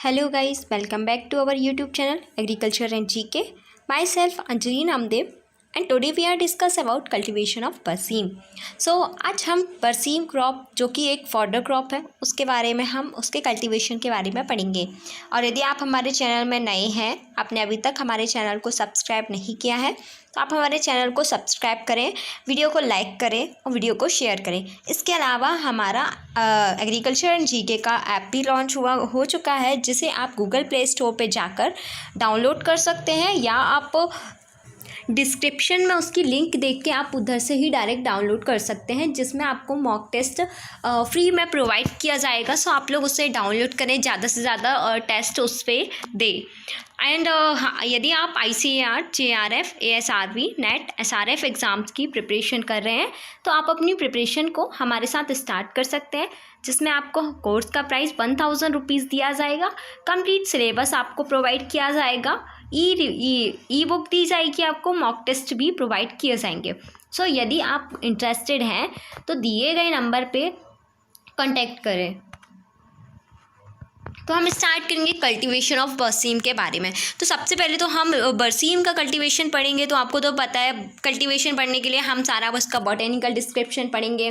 Hello guys, welcome back to our YouTube channel Agriculture and GK. Myself Anjali Namdev and today we are discuss about cultivation of बरसीम. आज हम बरसीम crop जो कि एक fodder crop है उसके बारे में हम उसके कल्टीवेशन के बारे में पढ़ेंगे. और यदि आप हमारे चैनल में नए हैं, आपने अभी तक हमारे चैनल को सब्सक्राइब नहीं किया है तो आप हमारे चैनल को सब्सक्राइब करें, वीडियो को लाइक करें और वीडियो को शेयर करें. इसके अलावा हमारा एग्रीकल्चर एंड जीके का ऐप भी लॉन्च हो चुका है जिसे आप गूगल प्ले स्टोर पे जाकर डाउनलोड कर सकते हैं या आप डिस्क्रिप्शन में उसकी लिंक देख के आप उधर से ही डायरेक्ट डाउनलोड कर सकते हैं, जिसमें आपको मॉक टेस्ट फ्री में प्रोवाइड किया जाएगा. सो आप लोग उसे डाउनलोड करें, ज़्यादा से ज़्यादा टेस्ट उस पर दें. एंड यदि आप ICAR, JRF, ASRB, NET, SRF exams की प्रिपरेशन कर रहे हैं तो आप अपनी प्रिपरेशन को हमारे साथ स्टार्ट कर सकते हैं, जिसमें आपको कोर्स का प्राइस 1000 रुपीज़ दिया जाएगा. कंप्लीट सिलेबस आपको प्रोवाइड किया जाएगा, ई बुक दी जाएगी, आपको मॉक टेस्ट भी प्रोवाइड किए जाएंगे. सो यदि आप इंटरेस्टेड हैं तो दिए गए नंबर पे कांटेक्ट करें. तो हम स्टार्ट करेंगे कल्टीवेशन ऑफ बरसीम के बारे में. तो सबसे पहले तो हम बरसीम का कल्टीवेशन पढ़ेंगे. तो आपको तो पता है कल्टीवेशन पढ़ने के लिए हम सारा उसका बॉटेनिकल डिस्क्रिप्शन पढ़ेंगे,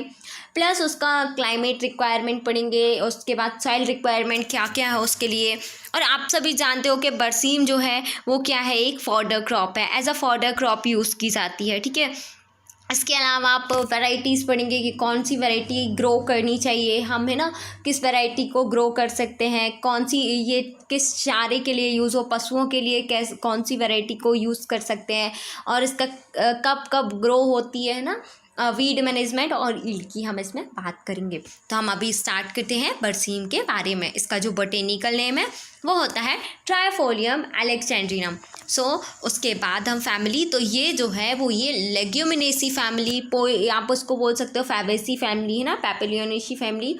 प्लस उसका क्लाइमेट रिक्वायरमेंट पढ़ेंगे, उसके बाद सॉइल रिक्वायरमेंट क्या क्या है उसके लिए. और आप सभी जानते हो कि बरसीम जो है वो क्या है, एक फॉडर क्रॉप है, as a fodder crop use की जाती है. ठीक है. इसके अलावा आप वैराइटीज़ पढ़ेंगे कि कौन सी वैरायटी ग्रो करनी चाहिए हम, है ना, किस वैरायटी को ग्रो कर सकते हैं, कौन सी ये किस चारे के लिए यूज़ हो, पशुओं के लिए कौन सी वैरायटी को यूज़ कर सकते हैं, और इसका कब कब ग्रो होती है ना, वीड मैनेजमेंट और ईल्ड की हम इसमें बात करेंगे. तो हम अभी स्टार्ट करते हैं बरसीम के बारे में. इसका जो बोटेनिकल नेम है वो होता है ट्राइफोलियम अलेक्जेंड्रिनम. उसके बाद हम फैमिली, तो ये जो है वो ये लेग्यूमिनेसी फैमिली, आप उसको बोल सकते हो फैबेसी फैमिली, है ना, पैपिलियोनेसी फैमिली.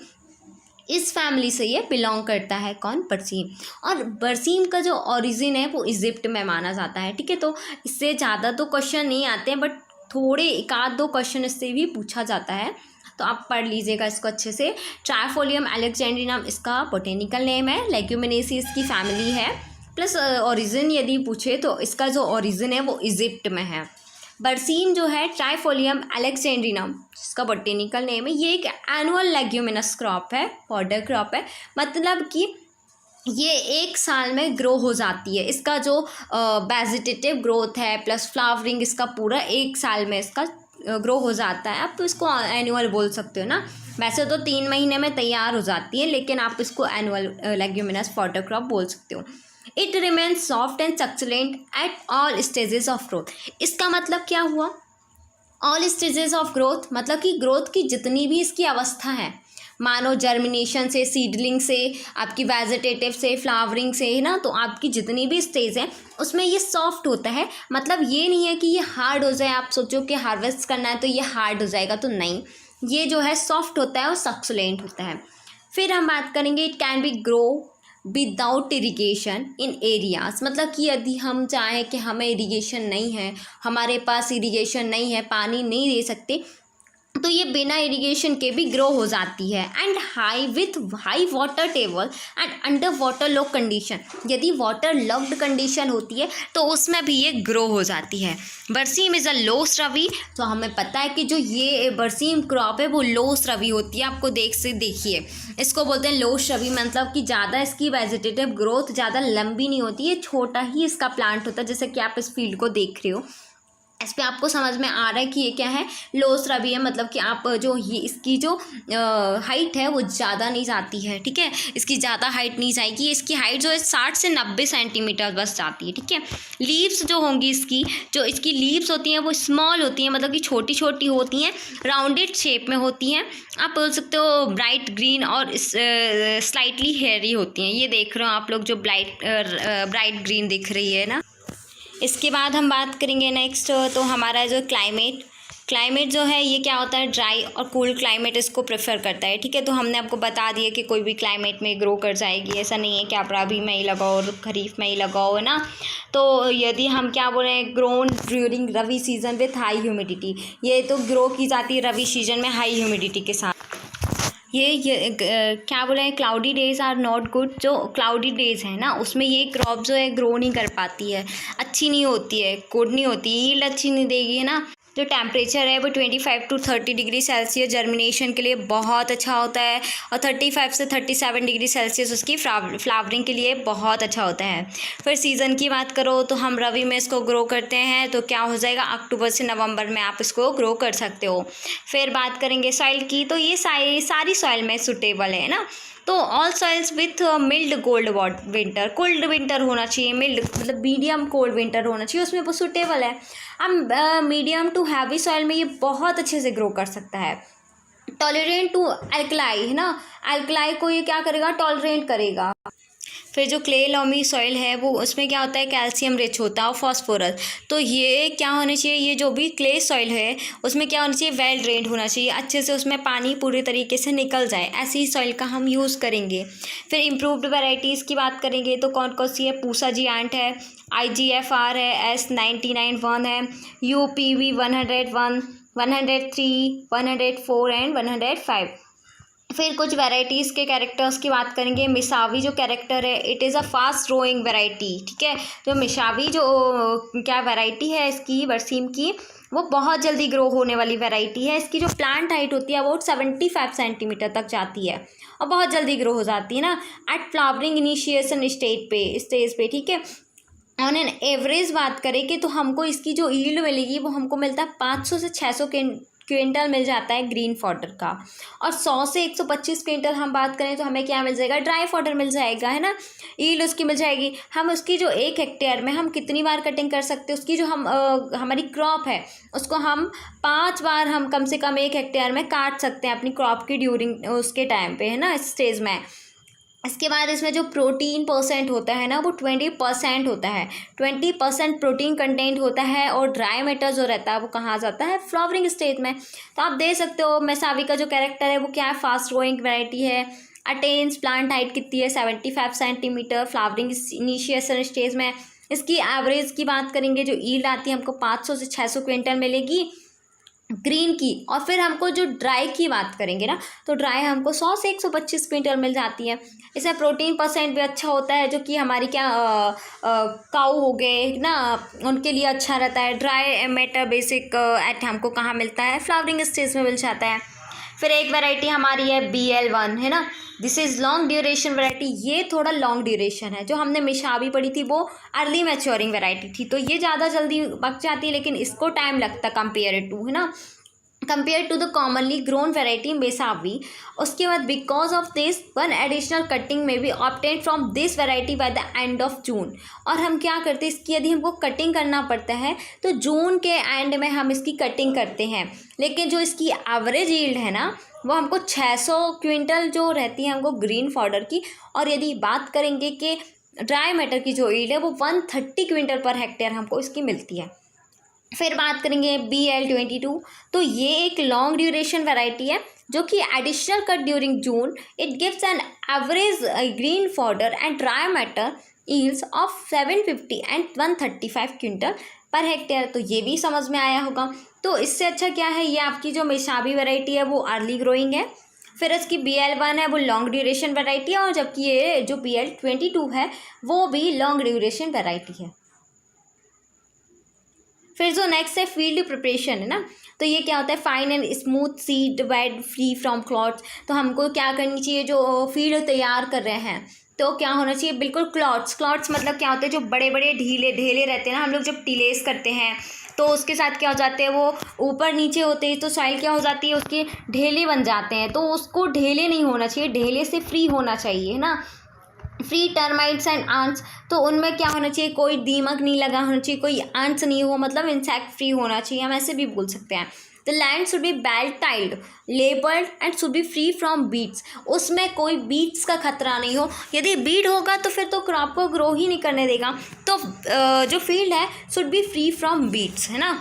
इस फैमिली से ये बिलोंग करता है कौन, बरसीम. और बरसीम का जो ओरिजिन है वो इजिप्ट में माना जाता है. ठीक है. तो इससे ज़्यादा तो क्वेश्चन नहीं आते हैं, बट थोड़े एक आध दो क्वेश्चन इससे भी पूछा जाता है, तो आप पढ़ लीजिएगा इसको अच्छे से. ट्राइफोलियम अलेक्जेंड्रिनम इसका बोटेनिकल नेम है, लेग्यूमिनेसी इसकी फैमिली है, प्लस ओरिजिन यदि पूछे तो इसका जो ओरिजिन है वो इजिप्ट में है. बरसीम जो है ट्राइफोलियम अलेक्जेंड्रिनम जिसका बोटेनिकल नेम है, ये एक एनुअल लेग्यूमिनस क्रॉप है, फॉडर क्रॉप है. मतलब कि ये एक साल में ग्रो हो जाती है. इसका जो वेजिटेटिव ग्रोथ है प्लस फ्लावरिंग इसका पूरा एक साल में इसका ग्रो हो जाता है. आप तो इसको एनुअल बोल सकते हो ना. वैसे तो 3 महीने में तैयार हो जाती है, लेकिन आप इसको एनुअल लेग्यूमिनस फॉडर क्रॉप बोल सकते हो. It remains soft and succulent at all stages of growth. इसका मतलब क्या हुआ, ऑल स्टेजेस ऑफ ग्रोथ मतलब कि ग्रोथ की जितनी भी इसकी अवस्था है, मानो जर्मिनेशन से, सीडलिंग से, आपकी वेजिटेटिव से, फ्लावरिंग से, है ना, तो आपकी जितनी भी स्टेज हैं उसमें ये सॉफ्ट होता है. मतलब ये नहीं है कि ये हार्ड हो जाए, आप सोचो कि हार्वेस्ट करना है तो ये हार्ड हो जाएगा, तो नहीं, ये जो है सॉफ्ट होता है और सक्लेंट होता है. फिर हम बात करेंगे it can be grow without irrigation in areas. मतलब कि यदि हम चाहें कि हमें इरीगेशन नहीं है, हमारे पास इरीगेशन नहीं है, पानी नहीं दे सकते, तो ये बिना इरिगेशन के भी ग्रो हो जाती है. And high water table and under water lock condition. यदि वाटर लॉक्ड कंडीशन होती है तो उसमें भी ये ग्रो हो जाती है. बरसीम इज़ अ लो स्रवी. तो हमें पता है कि जो ये बरसीम क्रॉप है वो लो स्रवी होती है. आपको देखिए इसको बोलते हैं लो स्रवी, मतलब कि ज़्यादा इसकी वेजिटेटिव ग्रोथ ज़्यादा लंबी नहीं होती है, छोटा ही इसका प्लांट होता है. जैसे कि आप इस फील्ड को देख रहे हो, इस पर आपको समझ में आ रहा है कि ये क्या है, लो स्रबी है. मतलब कि आप जो ये इसकी जो हाइट है वो ज़्यादा नहीं जाती है. ठीक है. इसकी ज़्यादा हाइट नहीं जाएगी. इसकी हाइट जो है 60 से 90 सेंटीमीटर बस जाती है. ठीक है. लीव्स जो होंगी इसकी लीव्स होती हैं वो स्मॉल होती हैं, मतलब कि छोटी छोटी होती हैं, राउंडेड शेप में होती हैं. आप बोल सकते हो ब्राइट ग्रीन और स्लाइटली हेयरी होती हैं. ये देख रहे हो आप लोग जो ब्राइट ग्रीन दिख रही है ना. इसके बाद हम बात करेंगे नेक्स्ट, तो हमारा जो क्लाइमेट जो है ये क्या होता है, ड्राई और कूल क्लाइमेट इसको प्रेफर करता है. ठीक है. तो हमने आपको बता दिया कि कोई भी क्लाइमेट में ग्रो कर जाएगी, ऐसा नहीं है कि आप रबी में ही लगाओ और खरीफ में ही लगाओ, है ना. तो यदि हम क्या बोल रहे हैं, grown during rabi season with high humidity, ये तो ग्रो की जाती है रबी सीजन में हाई ह्यूमिडिटी के साथ. क्या बोला है, cloudy days are not good. जो क्लाउडी डेज है ना उसमें ये क्रॉप जो है ग्रो नहीं कर पाती है, अच्छी नहीं होती है, गुड नहीं होती, यील्ड अच्छी नहीं देगी, है ना। जो टेम्परेचर है वो 25 to 30 डिग्री सेल्सियस जर्मिनेशन के लिए बहुत अच्छा होता है, और 35 से 37 डिग्री सेल्सियस उसकी फ्लावरिंग के लिए बहुत अच्छा होता है। फिर सीज़न की बात करो तो हम रबी में इसको ग्रो करते हैं, तो क्या हो जाएगा, अक्टूबर से नवंबर में आप इसको ग्रो कर सकते हो। फिर बात करेंगे सॉइल की, तो ये सारी सॉइल में सूटेबल है ना। तो all soils with mild cold winter, cold winter होना चाहिए, मिल्ड मतलब मीडियम कोल्ड विंटर होना चाहिए, उसमें वो सूटेबल है। अब मीडियम टू हैवी सॉइल में ये बहुत अच्छे से ग्रो कर सकता है। टॉलरेंट टू एल्कलाई, है ना, एल्कलाई को ये क्या करेगा, टॉलरेंट करेगा। फिर जो क्ले लॉमी सॉइल है वो उसमें क्या होता है, कैल्शियम रिच होता है और फॉस्फोरस। तो ये क्या होना चाहिए, ये जो भी क्ले सॉइल है उसमें क्या होना चाहिए, वेल ड्रेन्ड होना चाहिए, अच्छे से उसमें पानी पूरी तरीके से निकल जाए, ऐसी सॉइल का हम यूज़ करेंगे। फिर इम्प्रूव्ड वेराइटीज़ की बात करेंगे तो कौन कौन सी है, पूसा जी एंट है, IGFR है, S99 है, UPV 101, 103, 104 एंड 105। फिर कुछ वैराइटीज़ के कैरेक्टर्स की बात करेंगे। मिसावी जो कैरेक्टर है, it is a fast growing variety, ठीक है। जो मिसावी जो क्या वैरायटी है इसकी, बरसीम की, वो बहुत जल्दी ग्रो होने वाली वैरायटी है। इसकी जो प्लांट हाइट होती है अबाउट 75 सेंटीमीटर तक जाती है और बहुत जल्दी ग्रो हो जाती है ना, एट फ्लावरिंग इनिशिएशन स्टेज पे, ठीक है। ऑन एन एवरेज बात करें कि तो हमको इसकी जो यील्ड मिलेगी वो हमको मिलता है 500 से 600 क्विंटल मिल जाता है ग्रीन फॉडर का, और 100 से 125 क्विंटल हम बात करें तो हमें क्या मिल जाएगा, ड्राई फॉडर मिल जाएगा, है ना, यील्ड उसकी मिल जाएगी। हम उसकी जो 1 हेक्टेयर में हम कितनी बार कटिंग कर सकते हैं, उसकी जो हमारी क्रॉप है उसको हम 5 बार हम कम से कम 1 हेक्टेयर में काट सकते हैं अपनी क्रॉप की ड्यूरिंग उसके टाइम पे, है ना, इस स्टेज में। इसके बाद इसमें जो प्रोटीन परसेंट होता है ना वो 20% होता है, 20% प्रोटीन कंटेंट होता है, और ड्राई मैटर जो रहता है वो कहाँ जाता है, फ्लावरिंग स्टेज में। तो आप देख सकते हो मिसावी का जो कैरेक्टर है वो क्या है, फास्ट ग्रोइंग वैरायटी है। अटेन्स प्लांट हाइट कितनी है, 75 सेंटीमीटर, फ्लावरिंग इनिशिएशन स्टेज में। इसकी एवरेज की बात करेंगे, जो ईल्ड आती है हमको 500 से 600 क्विंटल मिलेगी ग्रीन की। और फिर हमको जो ड्राई की बात करेंगे ना, तो ड्राई हमको 100 से 125 क्विंटल मिल जाती है। इसमें प्रोटीन परसेंट भी अच्छा होता है, जो कि हमारी क्या काऊ हो गए ना, उनके लिए अच्छा रहता है। ड्राई मैटर बेसिक एट हमको कहाँ मिलता है, फ्लावरिंग स्टेज में मिल जाता है। फिर एक वैरायटी हमारी है BL1, है ना, this is long duration variety. ये थोड़ा लॉन्ग ड्यूरेशन है। जो हमने मिशाबी पढ़ी थी वो अर्ली मैच्योरिंग वैरायटी थी, तो ये ज़्यादा जल्दी पक जाती है, लेकिन इसको टाइम लगता है compare to the commonly grown variety मिसावी। उसके बाद because of this one additional cutting में be obtain from this variety by the end of June. और हम क्या करते हैं, इसकी यदि हमको कटिंग करना पड़ता है तो जून के एंड में हम इसकी कटिंग करते हैं। लेकिन जो इसकी एवरेज यील्ड है ना वो हमको 600 क्विंटल जो रहती है हमको ग्रीन फॉडर की। और यदि बात करेंगे कि ड्राई मैटर की जो यील्ड है वो 130 क्विंटल पर हेक्टेयर हमको इसकी मिलती है। फिर बात करेंगे BL22, तो ये एक लॉन्ग ड्यूरेशन वैरायटी है जो कि additional cut during June. It gives an average green fodder and dry matter yields of 750 and 135 quintal per hectare. तो ये भी समझ में आया होगा। तो इससे अच्छा क्या है, ये आपकी जो मिसाबी वैरायटी है वो अर्ली ग्रोइंग है। फिर इसकी BL1 है वो लॉन्ग ड्यूरेशन वैरायटी है, और जबकि ये जो BL22 है वो भी लॉन्ग ड्यूरेशन वैरायटी है। फिर जो नेक्स्ट है फील्ड प्रिपरेशन, है ना, तो ये क्या होता है, fine and smooth seed bed free from clots. तो हमको क्या करनी चाहिए, जो फील्ड तैयार कर रहे हैं तो क्या होना चाहिए, बिल्कुल क्लॉट्स मतलब क्या होते हैं, जो बड़े बड़े ढेले रहते हैं ना, हम लोग जब टिलेस करते हैं तो उसके साथ क्या हो जाते हैं, वो ऊपर नीचे होते हैं तो सॉइल क्या हो जाती है, उसके ढेले बन जाते हैं। तो उसको ढेले नहीं होना चाहिए, ढेले से फ्री होना चाहिए, है ना। फ्री टर्माइट्स एंड आंट्स, तो उनमें क्या होना चाहिए, कोई दीमक नहीं लगा होना चाहिए, कोई आंट्स नहीं हो, मतलब इंसेक्ट फ्री होना चाहिए, हम ऐसे भी बोल सकते हैं। The land should be well tilled levelled and should be free from weeds. उसमें कोई बीट्स का खतरा नहीं हो। यदि बीट होगा तो फिर तो क्रॉप को ग्रो ही नहीं करने देगा। तो जो फील्ड है should be free from weeds, है ना।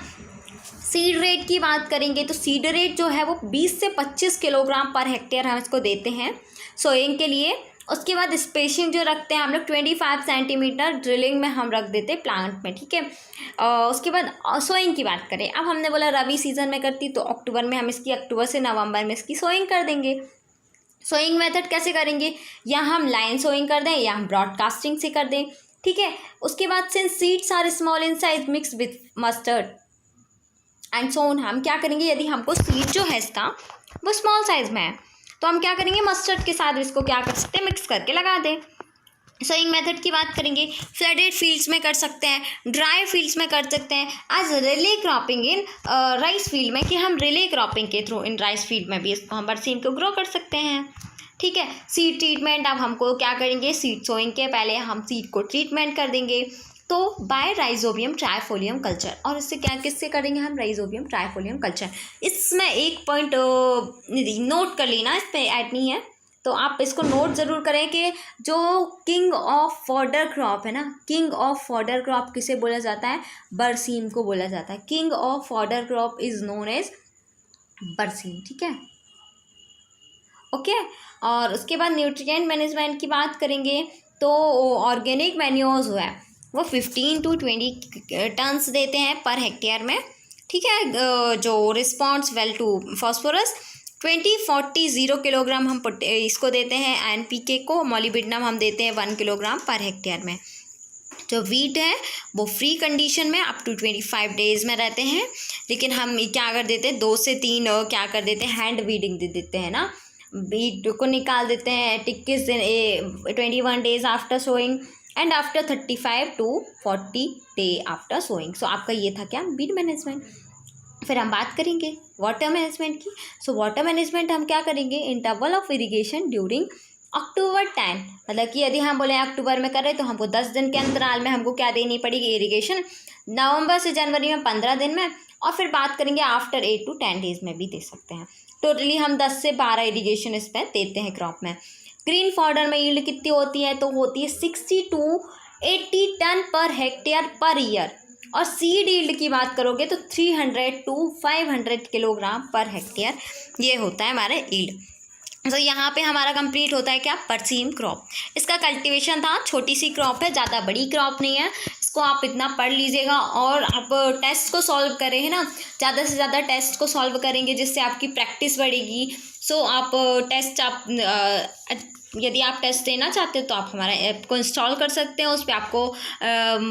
सीड रेट की बात करेंगे तो सीड रेट जो है वो 20 से 25 किलोग्राम पर हेक्टेयर हम इसको देते हैं सोइंग के लिए। उसके बाद स्पेसिंग जो रखते हैं हम लोग 25 सेंटीमीटर ड्रिलिंग में हम रख देते हैं प्लांट में, ठीक है। उसके बाद सोइंग की बात करें, अब हमने बोला रबी सीज़न में करती तो अक्टूबर में हम इसकी, अक्टूबर से नवंबर में इसकी सोइंग कर देंगे। सोइंग मेथड कैसे करेंगे, या हम लाइन सोइंग कर दें या हम ब्रॉडकास्टिंग से कर दें, ठीक है। उसके बाद since seeds are small in size mix with mustard and सोन, हम क्या करेंगे, यदि हमको सीड जो है इसका वो स्मॉल साइज में है तो हम क्या करेंगे, मस्टर्ड के साथ इसको क्या कर सकते हैं, मिक्स करके लगा दें। सोइंग मेथड की बात करेंगे, फ्लडेड फील्ड्स में कर सकते हैं, ड्राई फील्ड्स में कर सकते हैं, as relay cropping in rice field में, कि हम रिले क्रॉपिंग के थ्रू इन राइस फील्ड में भी इसको हम बरसीम को ग्रो कर सकते हैं, ठीक है। सीड ट्रीटमेंट, अब हमको क्या करेंगे, सीड सोइंग के पहले हम सीड को ट्रीटमेंट कर देंगे, तो बाय राइजोबियम ट्राइफोलियम कल्चर, और इससे क्या किससे करेंगे हम, राइजोबियम ट्राइफोलियम कल्चर। इसमें एक पॉइंट नोट कर लेना, इस पर ऐड नहीं है तो आप इसको नोट ज़रूर करें कि जो किंग ऑफ फॉडर क्रॉप है ना, किंग ऑफ फॉडर क्रॉप किसे बोला जाता है, बरसीम को बोला जाता है। King of fodder crop is known as berseem, ठीक है, ओके। और उसके बाद न्यूट्रिएंट मैनेजमेंट की बात करेंगे तो ऑर्गेनिक मैन्योर्स हुआ है वो 15 to 20 टन्स देते हैं पर हेक्टेयर में, ठीक है। जो response well to phosphorus 20-40 kilogram हम इसको देते हैं, NPK को मॉलिब्डेनम हम देते हैं 1 किलोग्राम पर हेक्टेयर में। जो वीट है वो फ्री कंडीशन में अप टू 25 डेज़ में रहते हैं, लेकिन हम क्या कर देते हैं, 2 से 3 क्या कर देते हैं, हैंड वीडिंग दे देते हैं ना, वीट को निकाल देते हैं 21 दिन 21 days after sowing and after 35 to 40 day after sowing. So आपका ये था क्या, वीट मैनेजमेंट। फिर हम बात करेंगे वाटर मैनेजमेंट की। सो वाटर मैनेजमेंट हम क्या करेंगे, इंटरवल ऑफ इरिगेशन ड्यूरिंग अक्टूबर 10, मतलब कि यदि हम बोले अक्टूबर में करें तो हमको 10 दिन के अंतराल में हमको क्या देनी पड़ेगी, इरिगेशन। नवंबर से जनवरी में 15 दिन में, और फिर बात करेंगे आफ्टर 8 to 10 डेज में भी दे सकते हैं। टोटली हम 10 से 12 इरिगेशन इस पर देते हैं क्रॉप में। ग्रीन फॉडर में यील्ड कितनी होती है, तो होती है 60 to 80 ton per hectare per year, और सीड यील्ड की बात करोगे तो 300 to 500 किलोग्राम पर हेक्टेयर, ये होता है हमारा यील्ड। तो यहाँ पे हमारा कंप्लीट होता है क्या, बरसीम क्रॉप। इसका कल्टीवेशन था, छोटी सी क्रॉप है, ज़्यादा बड़ी क्रॉप नहीं है, इसको आप इतना पढ़ लीजिएगा। और आप टेस्ट को सॉल्व करें है ना, ज़्यादा से ज़्यादा टेस्ट को सॉल्व करेंगे जिससे आपकी प्रैक्टिस बढ़ेगी। सो आप टेस्ट यदि आप टेस्ट देना चाहते हो तो आप हमारा ऐप को इंस्टॉल कर सकते हैं, उस पर आपको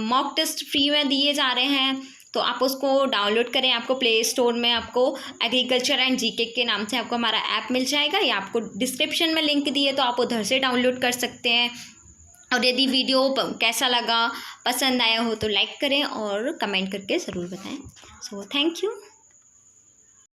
मॉक टेस्ट फ्री में दिए जा रहे हैं, तो आप उसको डाउनलोड करें। आपको प्ले स्टोर में आपको एग्रीकल्चर एंड जीके के नाम से आपको हमारा ऐप मिल जाएगा, या आपको डिस्क्रिप्शन में लिंक दिए तो आप उधर से डाउनलोड कर सकते हैं। और यदि वीडियो कैसा लगा, पसंद आया हो तो लाइक करें और कमेंट करके ज़रूर बताएं। So thank you.